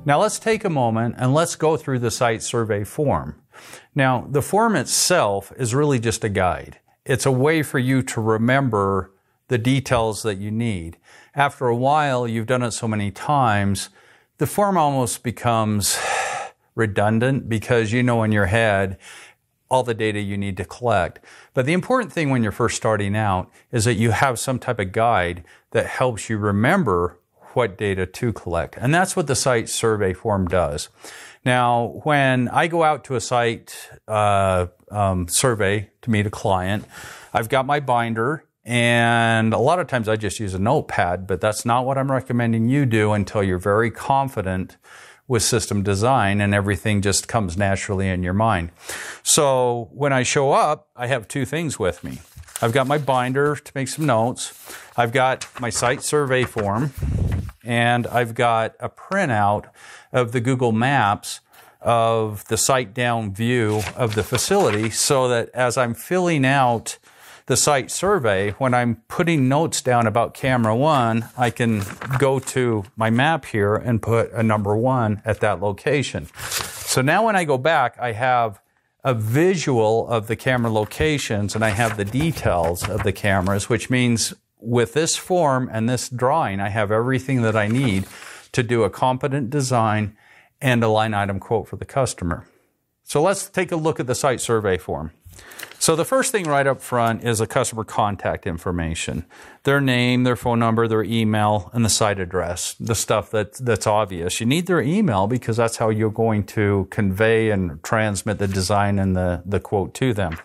Now let's take a moment and let's go through the site survey form. Now the form itself is really just a guide. It's a way for you to remember the details that you need. After a while, you've done it so many times, the form almost becomes redundant because you know in your head all the data you need to collect. But the important thing when you're first starting out is that you have some type of guide that helps you remember what data to collect. And that's what the site survey form does. Now, when I go out to a site survey to meet a client, I've got my binder, and a lot of times I just use a notepad, but that's not what I'm recommending you do until you're very confident with system design and everything just comes naturally in your mind. So when I show up, I have two things with me. I've got my binder to make some notes. I've got my site survey form, and I've got a printout of the Google Maps of the site down view of the facility so that as I'm filling out the site survey, when I'm putting notes down about camera 1, I can go to my map here and put a number 1 at that location. So now when I go back, I have a visual of the camera locations and I have the details of the cameras, which means with this form and this drawing, I have everything that I need to do a competent design and a line item quote for the customer. So let's take a look at the site survey form. So the first thing right up front is a customer contact information. Their name, their phone number, their email, and the site address, the stuff that's obvious. You need their email because that's how you're going to convey and transmit the design and the quote to them.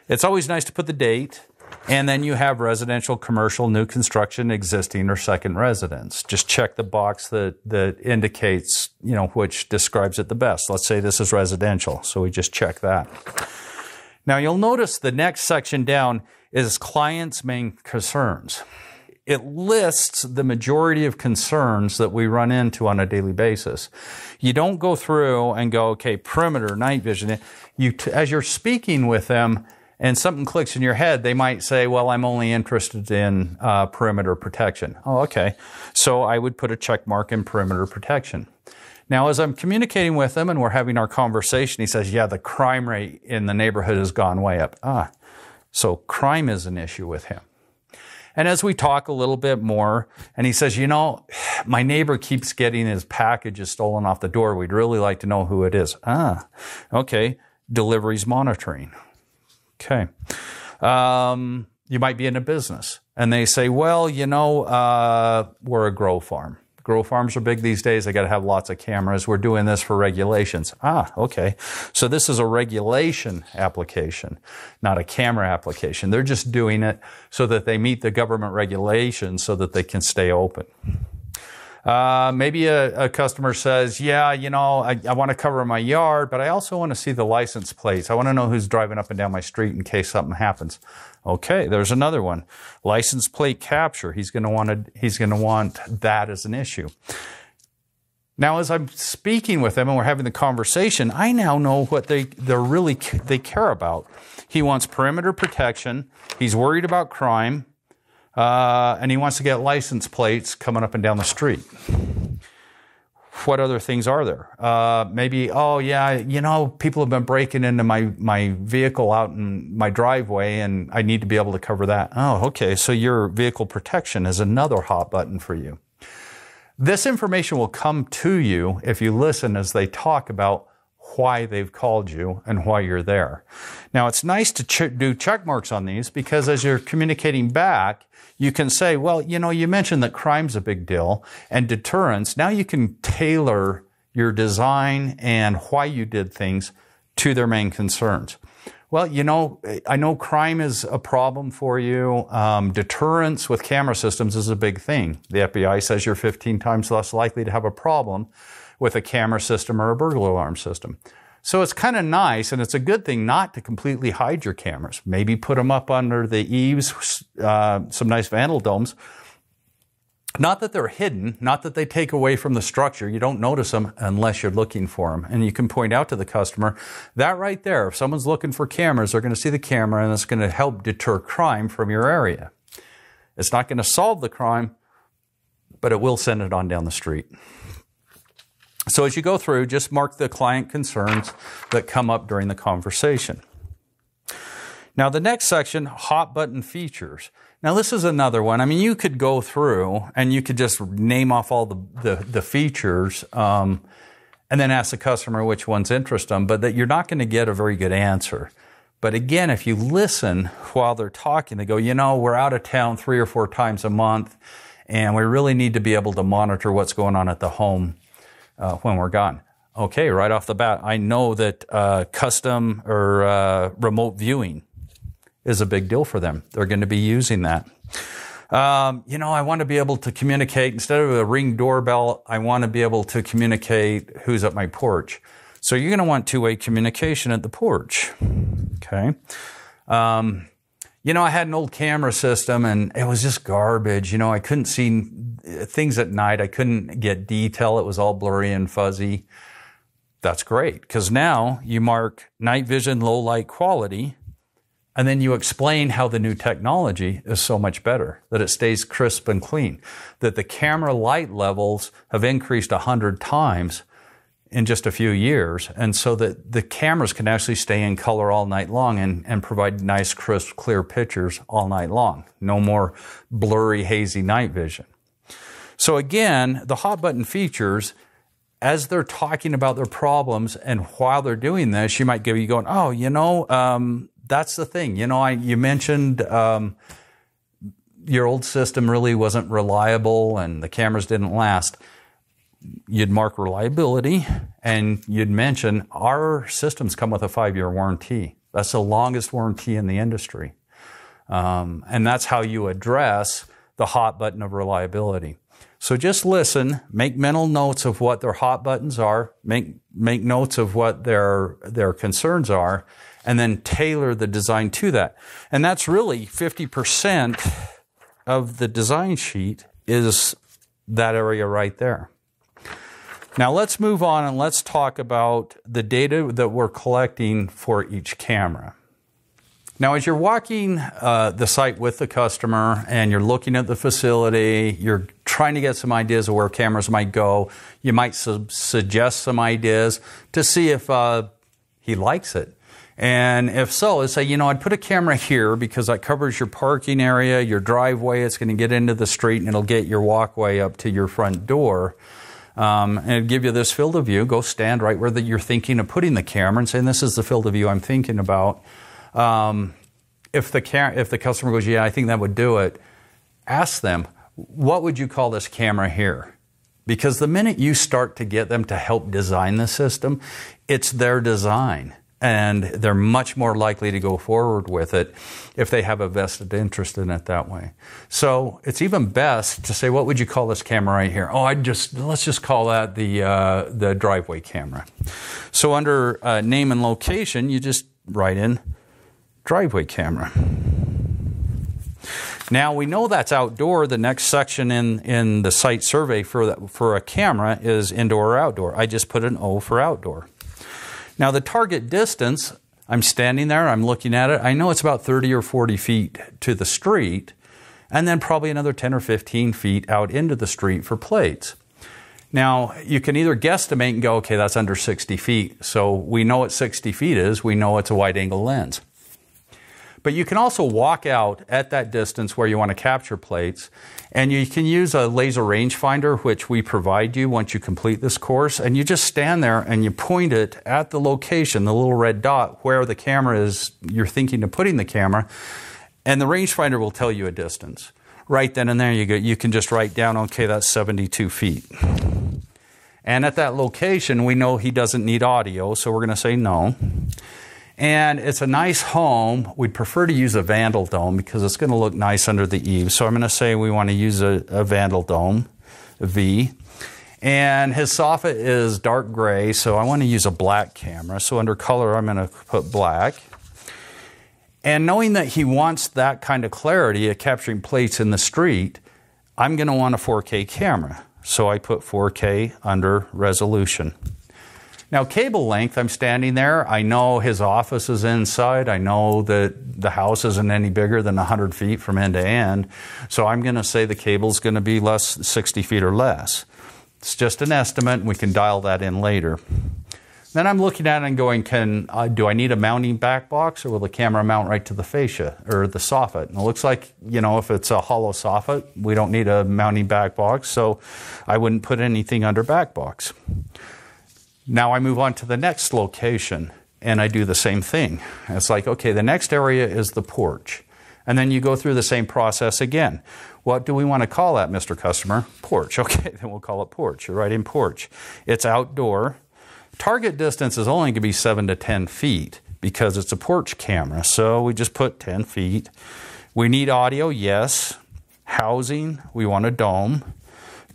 It's always nice to put the date, and then you have residential, commercial, new construction, existing, or second residence. Just check the box that indicates, which describes it the best. Let's say this is residential, so we just check that. Now you'll notice the next section down is client's main concerns. It lists the majority of concerns that we run into on a daily basis. You don't go through and go, okay, perimeter, night vision. As you're speaking with them and something clicks in your head, they might say, well, I'm only interested in perimeter protection. Oh, okay. So I would put a check mark in perimeter protection. Now, as I'm communicating with him and we're having our conversation, he says, yeah, the crime rate in the neighborhood has gone way up. So crime is an issue with him. And as we talk a little bit more, and he says, my neighbor keeps getting his packages stolen off the door. We'd really like to know who it is. Okay. Deliveries monitoring. Okay. You might be in a business, and they say, well, we're a grow farm. Grow farms are big these days. They got to have lots of cameras. We're doing this for regulations. Okay. So this is a regulation application, not a camera application. They're just doing it so that they meet the government regulations so that they can stay open. Maybe a customer says, yeah, I want to cover my yard, but I also want to see the license plates. I want to know who's driving up and down my street in case something happens. Okay, there's another one. License plate capture. He's going to want that as an issue. Now, as I'm speaking with them and we're having the conversation, I now know what they care about. He wants perimeter protection. He's worried about crime. And he wants to get license plates coming up and down the street. What other things are there? Maybe, people have been breaking into my vehicle out in my driveway and I need to be able to cover that. Oh, okay. So your vehicle protection is another hot button for you. This information will come to you if you listen as they talk about why they've called you and why you're there. Now, it's nice to do check marks on these because as you're communicating back, you can say, well, you mentioned that crime's a big deal and deterrence. Now you can tailor your design and why you did things to their main concerns. Well, I know crime is a problem for you. Deterrence with camera systems is a big thing. The FBI says you're 15 times less likely to have a problem with a camera system or a burglar alarm system. So it's kind of nice, and it's a good thing not to completely hide your cameras. Maybe put them up under the eaves, some nice vandal domes. Not that they're hidden, not that they take away from the structure. You don't notice them unless you're looking for them. And you can point out to the customer, that right there, if someone's looking for cameras, they're going to see the camera, and it's going to help deter crime from your area. It's not going to solve the crime, but it will send it on down the street. So as you go through, just mark the client concerns that come up during the conversation. Now, the next section, hot button features. Now, this is another one. I mean, you could go through and you could just name off all the features and then ask the customer which ones interest them, but that you're not going to get a very good answer. But again, if you listen while they're talking, they go, you know, we're out of town 3 or 4 times a month, and we really need to be able to monitor what's going on at the home when we're gone. Okay, right off the bat, I know that custom or remote viewing is a big deal for them. They're going to be using that. You know, I want to be able to communicate, instead of a Ring doorbell, I want to be able to communicate who's at my porch. So you're going to want two-way communication at the porch. Okay. You know, I had an old camera system and it was just garbage. You know, I couldn't see things at night. I couldn't get detail. It was all blurry and fuzzy. That's great, because now you mark night vision, low light quality, and then you explain how the new technology is so much better, that it stays crisp and clean, that the camera light levels have increased 100 times in just a few years, and so that the cameras can actually stay in color all night long and provide nice, crisp, clear pictures all night long. No more blurry, hazy night vision. So again, the hot button features, as they're talking about their problems, and while they're doing this, you might give you going, oh, you know, that's the thing. You know, you mentioned your old system really wasn't reliable and the cameras didn't last. You'd mark reliability, and you'd mention our systems come with a 5-year warranty. That's the longest warranty in the industry. And that's how you address the hot button of reliability. So just listen, make mental notes of what their hot buttons are, make notes of what their concerns are, and then tailor the design to that. And that's really 50% of the design sheet is that area right there. Now let's move on and let's talk about the data that we're collecting for each camera. Now, as you're walking the site with the customer and you're looking at the facility, you're trying to get some ideas of where cameras might go. You might suggest some ideas to see if he likes it. And if so, let's say, you know, I'd put a camera here because that covers your parking area, your driveway. It's going to get into the street and it'll get your walkway up to your front door. And it'll give you this field of view. Go stand right where you're thinking of putting the camera and saying, this is the field of view I'm thinking about. If the customer goes, yeah, I think that would do it, ask them, what would you call this camera here? Because the minute you start to get them to help design the system, it's their design. And they're much more likely to go forward with it if they have a vested interest in it that way. So it's even best to say, what would you call this camera right here? Oh, let's just call that the driveway camera. So under name and location, you just write in driveway camera. Now we know that's outdoor. The next section in the site survey for a camera is indoor or outdoor. I just put an O for outdoor. Now the target distance, I'm standing there, I'm looking at it. I know it's about 30 or 40 feet to the street, and then probably another 10 or 15 feet out into the street for plates. Now, you can either guesstimate and go, okay, that's under 60 feet. So we know what 60 feet is. We know it's a wide-angle lens. But you can also walk out at that distance where you want to capture plates, and you can use a laser rangefinder, which we provide you once you complete this course, and you just stand there and you point it at the location, the little red dot where the camera is, you're thinking of putting the camera, and the rangefinder will tell you a distance. Right then and there you can just write down, okay, that's 72 feet. And at that location, we know he doesn't need audio, so we're going to say no. And it's a nice home. We'd prefer to use a vandal dome because it's going to look nice under the eaves. So I'm going to say we want to use a vandal dome, a V. And his soffit is dark gray, so I want to use a black camera. So under color, I'm going to put black. And knowing that he wants that kind of clarity of capturing plates in the street, I'm going to want a 4K camera. So I put 4K under resolution. Now, cable length, I'm standing there. I know his office is inside. I know that the house isn't any bigger than 100 feet from end to end. So I'm going to say the cable's going to be 60 feet or less. It's just an estimate, and we can dial that in later. Then I'm looking at it and going, do I need a mounting back box, or will the camera mount right to the fascia or the soffit? And it looks like, if it's a hollow soffit, we don't need a mounting back box, so I wouldn't put anything under back box. Now I move on to the next location, and I do the same thing. It's like, okay, the next area is the porch. And then you go through the same process again. What do we want to call that, Mr. Customer? Porch. Okay, then we'll call it porch. You're right in porch. It's outdoor. Target distance is only going to be 7 to 10 feet because it's a porch camera. So we just put 10 feet. We need audio, yes. Housing, we want a dome.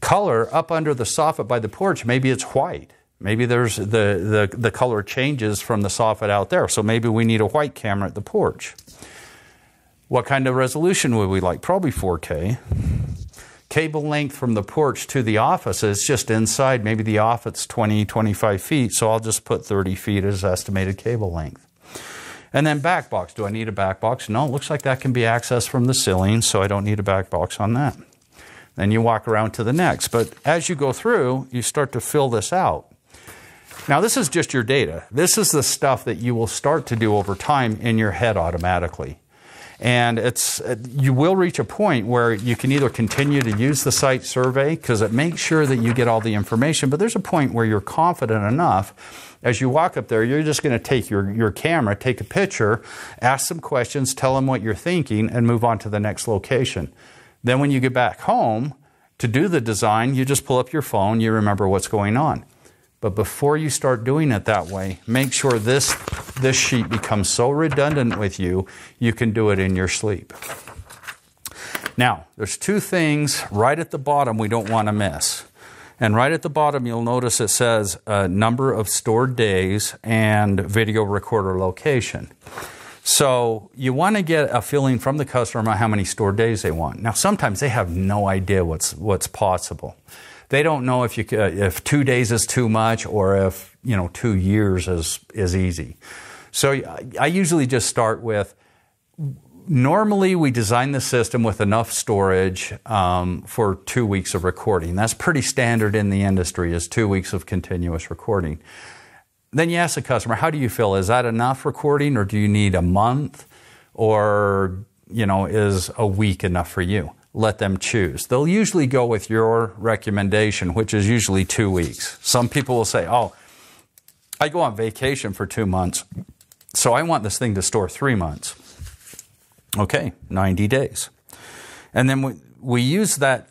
Color, up under the soffit by the porch, maybe it's white. Maybe there's the color changes from the soffit out there. So maybe we need a white camera at the porch. What kind of resolution would we like? Probably 4K. Cable length from the porch to the office is just inside. Maybe the office's 20, 25 feet, so I'll just put 30 feet as estimated cable length. And then back box. Do I need a back box? No, it looks like that can be accessed from the ceiling, so I don't need a back box on that. Then you walk around to the next. But as you go through, you start to fill this out. Now, this is just your data. This is the stuff that you will start to do over time in your head automatically. And you will reach a point where you can either continue to use the site survey because it makes sure that you get all the information, but there's a point where you're confident enough. As you walk up there, you're just going to take your camera, take a picture, ask some questions, tell them what you're thinking, and move on to the next location. Then when you get back home to do the design, you just pull up your phone, you remember what's going on. But before you start doing it that way, make sure this sheet becomes so redundant with you, you can do it in your sleep. Now, there's two things right at the bottom we don't want to miss. And right at the bottom, you'll notice it says number of stored days and video recorder location. So you want to get a feeling from the customer about how many stored days they want. Now, sometimes they have no idea what's possible. They don't know if 2 days is too much or if 2 years is easy. So I usually just start with, normally we design the system with enough storage for 2 weeks of recording. That's pretty standard in the industry, is 2 weeks of continuous recording. Then you ask the customer, how do you feel? Is that enough recording, or do you need a month, or is a week enough for you? Let them choose. They'll usually go with your recommendation, which is usually 2 weeks. Some people will say, oh, I go on vacation for 2 months, so I want this thing to store 3 months. Okay, 90 days. And then we use that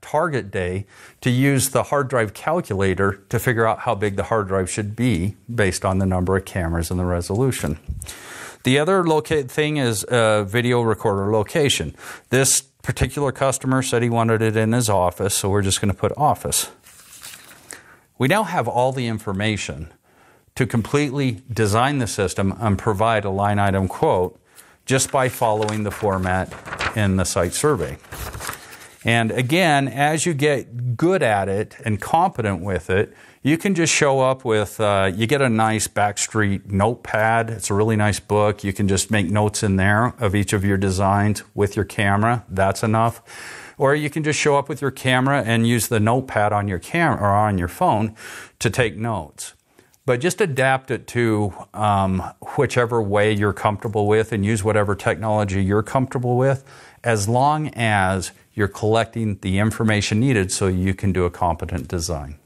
target day to use the hard drive calculator to figure out how big the hard drive should be based on the number of cameras and the resolution. The other thing is video recorder location. This particular customer said he wanted it in his office, so we're just going to put office. We now have all the information to completely design the system and provide a line item quote just by following the format in the site survey. And again, as you get good at it and competent with it, you can just show up with, you get a nice Backstreet notepad. It's a really nice book. You can just make notes in there of each of your designs with your camera. That's enough. Or you can just show up with your camera and use the notepad on your camera or on your phone to take notes. But just adapt it to whichever way you're comfortable with, and use whatever technology you're comfortable with, as long as you're collecting the information needed so you can do a competent design.